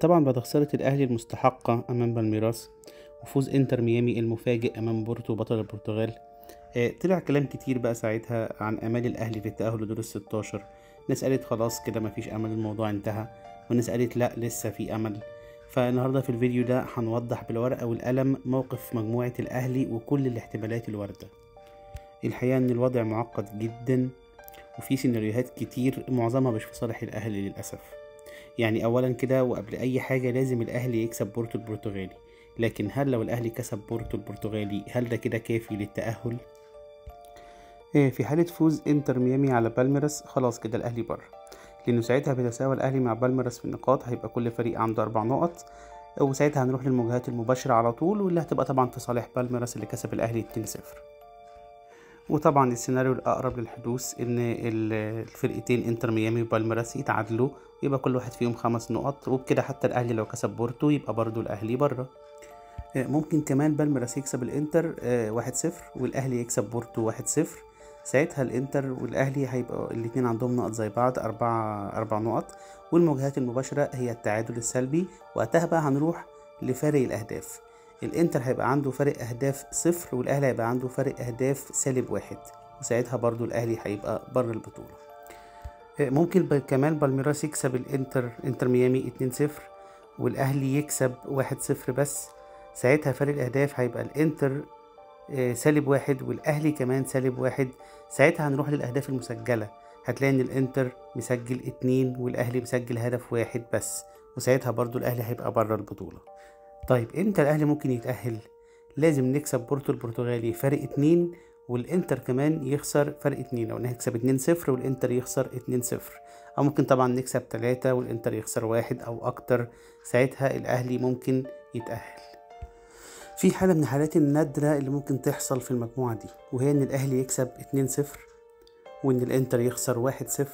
طبعا بعد خسارة الأهلي المستحقة أمام بالميراس وفوز إنتر ميامي المفاجئ أمام بورتو بطل البرتغال. طلع كلام كتير بقى ساعتها عن آمال الأهلي في التأهل لدور ال16. ناس قالت خلاص كده مفيش أمل، الموضوع انتهى، وناس قالت لأ لسه في أمل. فالنهاردة في الفيديو ده هنوضح بالورقة والقلم موقف مجموعة الأهلي وكل الاحتمالات الواردة. الحقيقة إن الوضع معقد جدا وفي سيناريوهات كتير معظمها مش في صالح الأهلي للأسف. يعني اولا كده وقبل اي حاجة لازم الاهلي يكسب بورتو البرتغالي، لكن هل لو الاهلي كسب بورتو البرتغالي هل ده كده كافي للتأهل؟ في حالة فوز انتر ميامي على بالميراس خلاص كده الاهلي بره، لانه ساعتها بيتساوى الاهلي مع بالميراس في النقاط، هيبقى كل فريق عنده 4 نقط، وساعتها هنروح للمواجهات المباشرة على طول، واللي هتبقى طبعا في صالح بالميراس اللي كسب الاهلي 2-0. وطبعا السيناريو الأقرب للحدوث إن الفرقتين إنتر ميامي وبالميراس يتعادلوا، يبقى كل واحد فيهم 5 نقط، وبكده حتى الأهلي لو كسب بورتو يبقى برضو الأهلي بره. ممكن كمان بالميراس يكسب الإنتر 1-0 والأهلي يكسب بورتو 1-0. ساعتها الإنتر والأهلي هيبقى الاتنين عندهم نقط زي بعض، أربع نقط، والمواجهات المباشرة هي التعادل السلبي. وقتها بقى هنروح لفارق الأهداف، الانتر هيبقى عنده فارق اهداف 0 والاهلي هيبقى عنده فارق اهداف -1، وساعتها برضو الاهلي هيبقى بره البطولة. ممكن كمان بالميراس يكسب انتر ميامي 2-0 والاهلي يكسب 1-0 بس. ساعتها فارق الاهداف هيبقى الانتر -1 والاهلي كمان -1. ساعتها هنروح للاهداف المسجلة، هتلاقي ان الانتر مسجل 2 والاهلي مسجل هدف 1 بس، وساعتها برضو الاهلي هيبقى بره البطولة. طيب امتى الاهلي ممكن يتأهل؟ لازم نكسب بورتو البرتغالي فرق 2 والانتر كمان يخسر فرق 2، لو هنكسب 2-0 والانتر يخسر 2-0، او ممكن طبعا نكسب 3 والانتر يخسر 1 او اكتر، ساعتها الاهلي ممكن يتأهل. في حالة من الحالات النادرة اللي ممكن تحصل في المجموعة دي، وهي ان الاهلي يكسب 2-0 وان الانتر يخسر 1-0.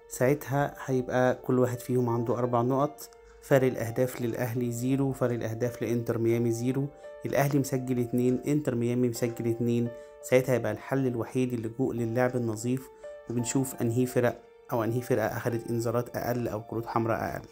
ساعتها هيبقى كل واحد فيهم عنده 4 نقط، فرق الأهداف للأهلي 0، فرق الأهداف لإنتر ميامي 0، الأهلي مسجل 2 إنتر ميامي مسجل 2. ساعتها هيبقى الحل الوحيد اللجوء للعب النظيف، وبنشوف أنهي فرق أو أنهي فرقة أخدت إنذارات أقل أو كروت حمراء أقل.